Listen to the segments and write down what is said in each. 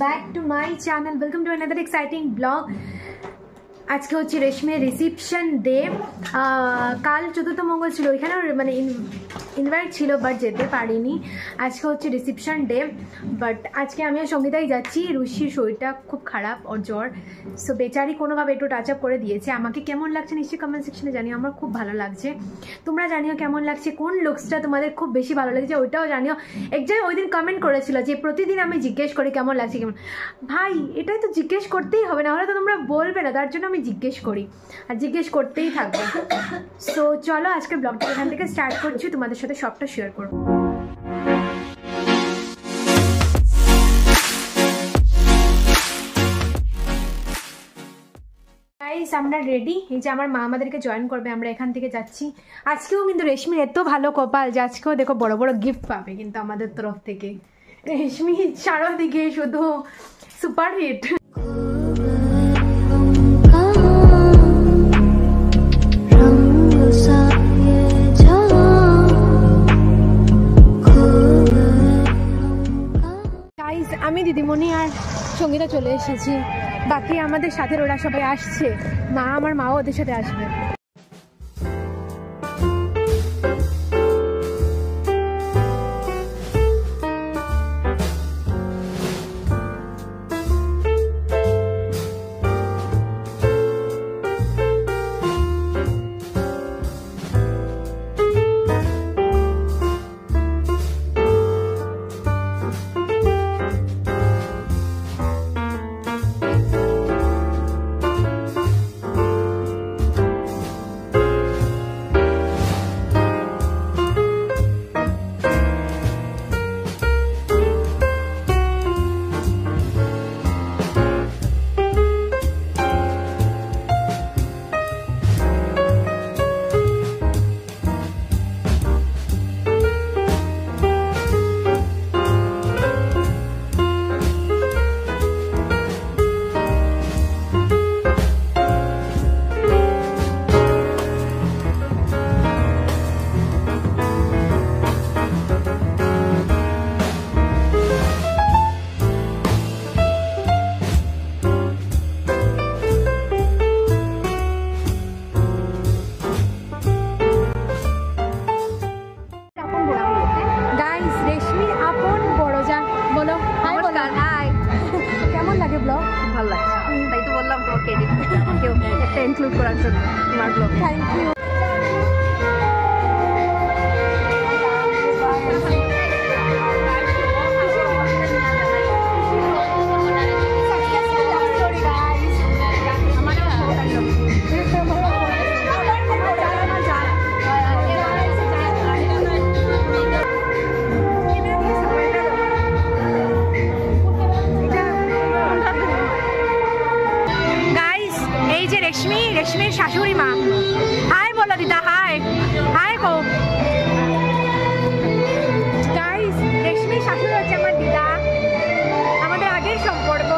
back to my channel. Welcome to another exciting vlog. আজকে হচ্ছে রেশমির reception day. কাল চতুর্থ মঙ্গল ছিল, ওইখানেও মানে ইনভাইট ছিল বাট যেতে পারিনি। আজকে হচ্ছে রিসেপশন ডে, বাট আজকে আমিও সঙ্গীতাই যাচ্ছি। রুশির শরীরটা খুব খারাপ, ওর জ্বর, সো বেচারি কোনোভাবে একটু টাচ আপ করে দিয়েছে। আমাকে কেমন লাগছে নিশ্চয়ই কমেন্ট সেকশনে জানিও। আমার খুব ভালো লাগছে, তোমরা জানিও কেমন লাগছে, কোন লুকসটা তোমাদের খুব বেশি ভালো লাগছে ওইটাও জানিও। একজন ওই দিন কমেন্ট করেছিল যে প্রতিদিন আমি জিজ্ঞেস করি কেমন লাগছে কেমন। ভাই এটাই তো জিজ্ঞেস করতেই হবে, না হলে তো তোমরা বলবে না, তার জন্য আমি জিজ্ঞেস করি আর জিজ্ঞেস করতেই থাকবো। সো চলো আজকের ব্লগটা এখান থেকে স্টার্ট করছি, তোমাদের সাথে সবটা শেয়ার করবো। গাইস আমরা রেডি, এই যে আমার মা আমাদেরকে জয়েন করবে, আমরা এখান থেকে যাচ্ছি। আজকেও কিন্তু রেশমির এত ভালো কপাল যে আজকেও দেখো বড় বড় গিফট পাবে কিন্তু আমাদের তরফ থেকে। রেশমি চারদিকে শুধু সুপার হিট। আমি দিদিমণি আর সঙ্গীতা চলে এসেছি, বাকি আমাদের সাথে ওরা সবাই আসছে। আমার মাও ওদের সাথে আসবে। ভালো লাগছে, তাই তো বললাম তোমাকে একটা ইনক্লুড করার জন্য তোমার ব্লগ। Thank you. রেশমির শাশুড়ি মা, হাই বলো দিদা, হাই হাই গো। গাইস রেশমির শাশুড়ি হচ্ছে আমার দিদা, আমাদের আগের সম্পর্ক।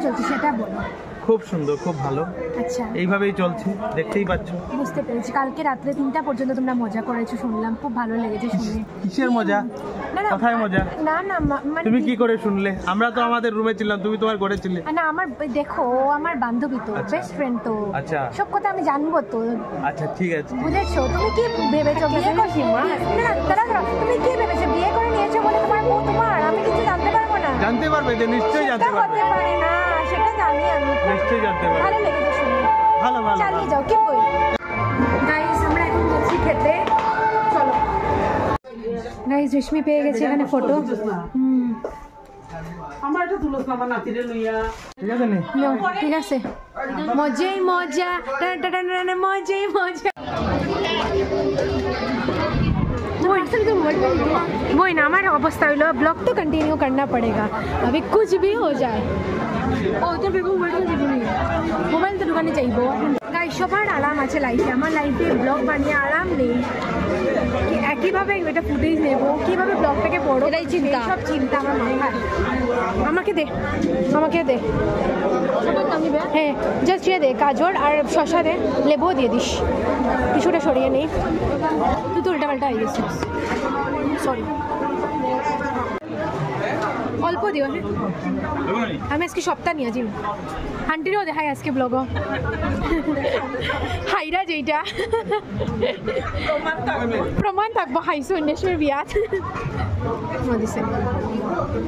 চলছে সেটা বলো। খুব সুন্দর, খুব ভালো, আচ্ছা এইভাবেই চলছে, দেখতেই পাচ্ছ। বুঝতে পেরেছি। কালকে রাত্রে 3টা পর্যন্ত তোমরা মজা করেছো শুনলাম, খুব ভালো লেগেছে শুনে। কিসের মজা? না না কোথায় মজা? না না মানে তুমি কি করে শুনলে? আমরা তো আমাদের রুমে ছিলাম, তুমি তোমার ঘরে ছিলে। না আমার দেখো ও আমার বান্ধবী তো, আচ্ছা। বেস্ট ফ্রেন্ড তো, আচ্ছা। সব কথা আমি জানবো তো। আচ্ছা ঠিক আছে। বুঝেছো? তুমি কি ভেবেছো বিয়ে করছি? না না দাঁড়াও, তুমি কি ভেবেছো বিয়ে করে নিয়েছো বলে তোমার বউ তোমার? আমি কিছু জানতে পারবো না? জানতে পারবে যে, নিশ্চয়ই জানতে সেটা পারবে। হতে পারে না, সেটা জানি আমি। নিশ্চয়ই জানতে পারবে। ভালো লেগেছে শুনে। ভালো ভালো চালিয়ে যাও, কি বই। গাইস আমরা এখন যাচ্ছি খেতে, চলো। গাইস রেশমি পেয়ে গেছে এখানে ফটো। আমার এটা তুলস না, আমার নাতিরে লইয়া। ঠিক আছে নি? ঠিক আছে, মজাই মজা, মজাই মজা। वही ना हमारा अवस्था हुई, ब्लॉग तो कंटिन्यू करना पड़ेगा, अभी कुछ भी हो जाए। उधर भी मोबाइल तो ढुकाने चाहिए। गाइस সবার আরাম আছে লাইফে, আমার লাইফে ব্লগ বানিয়ে আরাম নেই। একইভাবে এটা ফুটেজ নেব, কীভাবে ব্লগটাকে বড়, এটাই চিন্তা, সব চিন্তা আমার মাথায়। আমাকে দে, আমাকে দে। হ্যাঁ জাস্ট ইয়ে দে, গাজর আর শসা দে, লেবুও দিয়ে দিস, কিছুটা সরিয়ে নেই। তুই তো উল্টাপাল্টা হয়ে গেছিস, সরি। অল্প দিও। হ্যাঁ আমি আজকে সপ্তাহ নিয়ে যাই, আন্টিরও দেখাই আজকে ব্লগ হাইরা যেইটা প্রমাণ থাকবো হাইসো ইন্ডাস্ট্রির বিয়াত দিছে।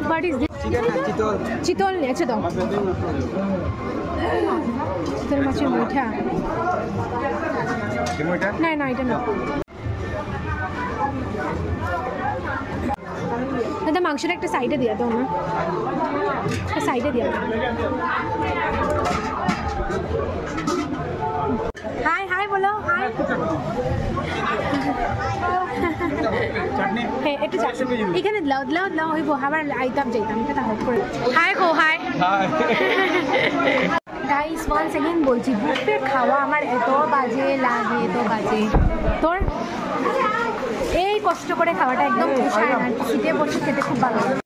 What is this? চিতল নিয়েছে তো, চিতল মাছের মুঠা। না না এটা না, দাদা মাংসটা একটা সাইডে দিয়া দাও না, একটা সাইডে দিয়া দাও। হাই হাই বলো, হাই। হ্যাঁ একটু এখানে লাউ লাউ লাউ হইব, আবার আইতাম যাইতাম, এটা হোক করে। হাই গো হাই। গাইস ওয়ান্স এগেইন বলছি, বুফে খাওয়া আমার এত বাজে লাগে, এত বাজে। তোর এই কষ্ট করে খাওয়াটা একদম পোষায় না, সিটে বসে খেতে খুব ভালো লাগে।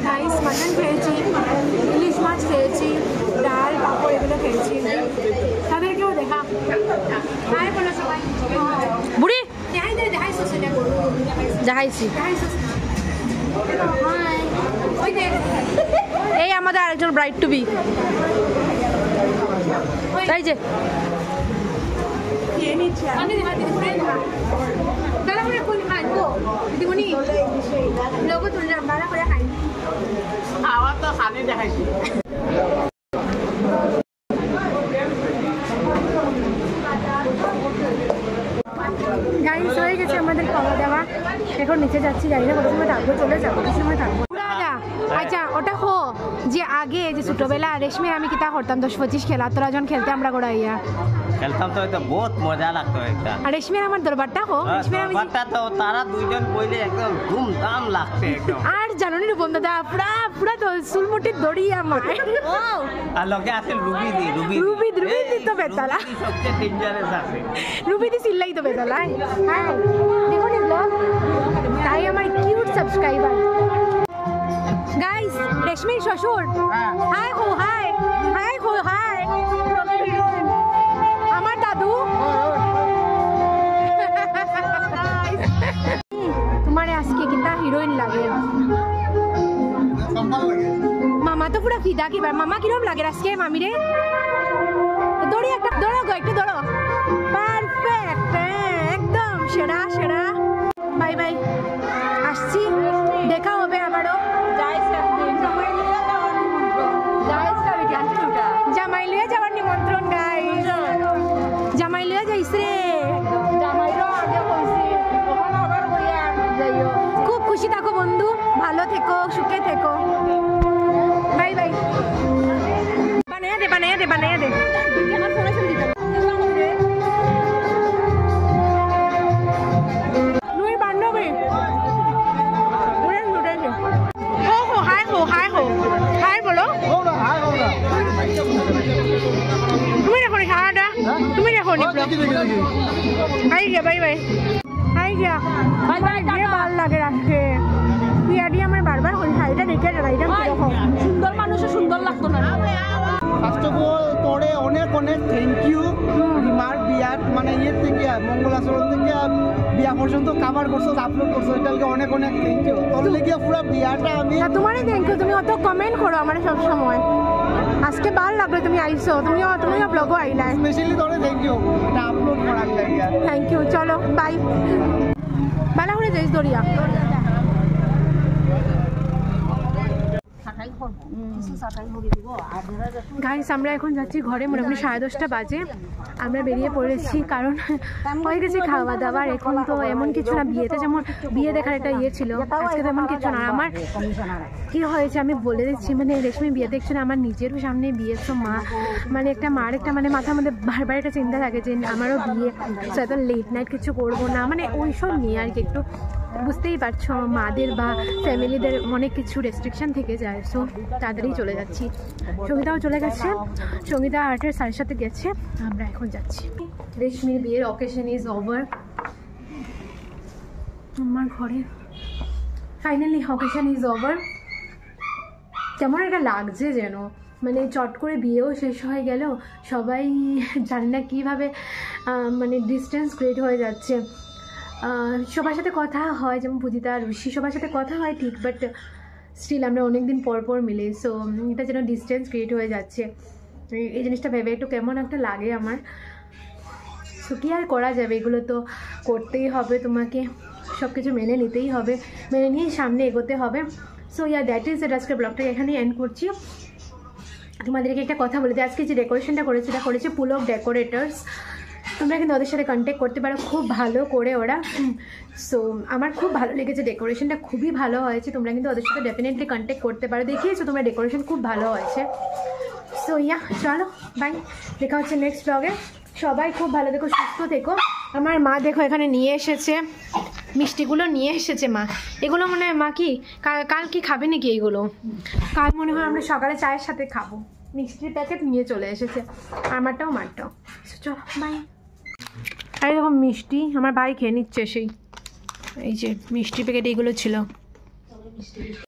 গাইস মাটন খেয়েছি, ইলিশ মাছ খেয়েছি, ডাল পাপড় এগুলো খেয়েছি। তাদেরকেও দেখা। হাই বলো সবাই। বুড়ি দেখাই দে, দেখাই সোসে না করো, দেখাইছি দেখাই সোসে। হাই ওই দেখ, এই আমাদের আরেকজন ব্রাইড টু বি, তাই যে আমি দেখা দিদি পুরো দাদা পুরো কোন খাই গো দিদিমণি লোগো তুললাম, দাদা করে খাই। আমার তো খালি দেখাইছি। গাইস হয়ে গেছে আমাদের খাওয়া দাওয়া, এখন নিচে যাচ্ছি, জানি না কত সময় থাকবো, চলে যাবো, কিছু সময় থাকবো। আচ্ছা ওটা হো যে আগে যে ছোটবেলা রেশমি আমি কিতা করতাম 10-25 খেলা, তোরা যখন খেলতে আমরা গোড়াইয়া খেলতাম তো এটা বহুত মজা লাগতো একটা। আর রেশমির আমার দরবারটা হো, রেশমির আমি দরবারটা তো তারা দুইজন বইলে একদম ধুমধাম লাগছে একদম। আর জানো নি রূপম দাদা পুরা পুরা তো চুলমুটির দড়ি আমার। আর লগে আছে রুবি দি তো বেতালা, সবচেয়ে ডেঞ্জারাস আছে। রুবি দি চিল্লাই তো বেতালা। হ্যাঁ দেখো নি ব্লগ, তাই আমার কিউট সাবস্ক্রাইবার। গাইস রেশমির শ্বশুর হাই হো, হাই হাই হো, হাই আমার দাদু। তোমার আজকে কিনা হিরোইন লাগে, মামা তো পুরা ফিদা। কি মামা কিরম লাগে আজকে মামিরে? দড়ি একটা দৌড়ো গো, একটু দৌড়ো। পারফেক্ট, একদম সেরা সেরা। বাই বাই, আসছি, দেখা হবে আবারও। জামাই লিয়ে যাওয়ার নিমন্ত্রণ গাইস, জামাই লিয়ে যাইস রে, খুব খুশি থাকো বন্ধু, ভালো থেকো, সুখে থেকো। Bye bye. বানাইয়া দে বানাইয়া দে বানাইয়া দে। নুই বান্ধবী হাই হো, হাই হো, হাই বলো। তুমি দেখো নি সারাটা, তুমি দেখো নি। High gay bye bye, high by যা বাই বাই ভালো লাগে রাখতে পিয়ারি আমার বারবার ওই শাড়িটা দেখে গাড়িটা কিরকম সুন্দর মানুষে সুন্দর লাগতো না ফার্স্ট অফ অল তোরে অনেক অনেক থ্যাংক ইউ রিমার বিয়ার মানে ইয়ে থেকে মঙ্গলাচরণ থেকে বিয়া পর্যন্ত কাভার করছো আপলোড করছো এটা অনেক অনেক থ্যাংক ইউ তোর লেগে পুরো বিয়াটা আমি তোমারই থ্যাংক ইউ তুমি অত কমেন্ট করো আমার সব সময় আজকে ভালো লাগলো তুমি আইছো তুমিও ব্লগও আইলা স্পেশালি তোরে থ্যাংক ইউ এটা আপলোড করার লাগে থ্যাংক ইউ চলো বাই বালা করে যাইস দরিয়া গাইস আমরা এখন যাচ্ছি ঘরে মোটামুটি 10:30 বাজে আমরা বেরিয়ে পড়েছি কারণ হয়ে গেছে খাওয়া দাওয়ার এখন তো এমন কিছু না বিয়েতে যেমন বিয়ে দেখার একটা ইয়ে ছিল আজকে তো এমন কিছু না আমার কি হয়েছে আমি বলে দিচ্ছি মানে রেশমি বিয়ে দেখছো না আমার নিজেরও সামনে বিয়ে তো মা মানে একটা মার একটা মানে মাথার মধ্যে বারবার একটা চিন্তা থাকে যে আমারও বিয়ে এত লেট নাইট কিছু করবো না মানে ওইসব নিয়ে আর কি একটু বুঝতেই পারছো মাদের বা ফ্যামিলিদের অনেক কিছু রেস্ট্রিকশন থেকে যায় সো তাড়াতাড়ি চলে যাচ্ছি সঙ্গীতাও চলে গেছে সঙ্গীতা 8:30 গেছে আমরা এখন যাচ্ছি রেশমির বিয়ের অকেশন ইজ ওভার আমার ঘরে ফাইনালি অকেশন ইজ ওভার কেমন একটা লাগছে যেন মানে চট করে বিয়েও শেষ হয়ে গেল সবাই জানি না কীভাবে মানে ডিস্টেন্স ক্রিয়েট হয়ে যাচ্ছে সবার সাথে কথা হয় যেমন পূজিতা আর ঋষি সবার সাথে কথা হয় ঠিক বাট স্টিল আমরা অনেক দিন পর মিলে সো এটা যেন ডিস্টেন্স ক্রিয়েট হয়ে যাচ্ছে এই জিনিসটা ভেবে একটু কেমন একটা লাগে আমার সো কী আর করা যাবে এগুলো তো করতেই হবে তোমাকে সব কিছু মেনে নিতেই হবে মেনে নিয়েই সামনে এগোতে হবে সো ইয়া দ্যাট ইজ এট আজকের ব্লগটাকে এখানেই এন্ড করছি তোমাদেরকে একটা কথা বলে দিই আজকে যে ডেকোরেশনটা করেছে এটা করেছে পুলক ডেকোরেটার্স তোমরা কিন্তু ওদের সাথে কন্ট্যাক্ট করতে পারো খুব ভালো করে ওরা সো আমার খুব ভালো লেগেছে ডেকোরেশনটা খুবই ভালো হয়েছে তোমরা কিন্তু ওদের সাথে ডেফিনেটলি কন্ট্যাক্ট করতে পারো দেখিয়েছো তোমরা ডেকোরেশন খুব ভালো হয়েছে সো ইয়া চলো বাই দেখা হচ্ছে নেক্সট ব্লগে সবাই খুব ভালো থেকো সুস্থ থেকো আমার মা দেখো এখানে নিয়ে এসেছে মিষ্টিগুলো নিয়ে এসেছে মা এগুলো মনে হয় মা কি কাল কি খাবে নাকি এইগুলো কাল মনে হয় আমরা সকালে চায়ের সাথে খাবো মিষ্টির প্যাকেট নিয়ে চলে এসেছে আমারটাও মারটাও চলো বাই আর এরকম মিষ্টি আমার ভাই খেয়ে নিচ্ছে সেই এই যে মিষ্টি প্যাকেট এইগুলো ছিল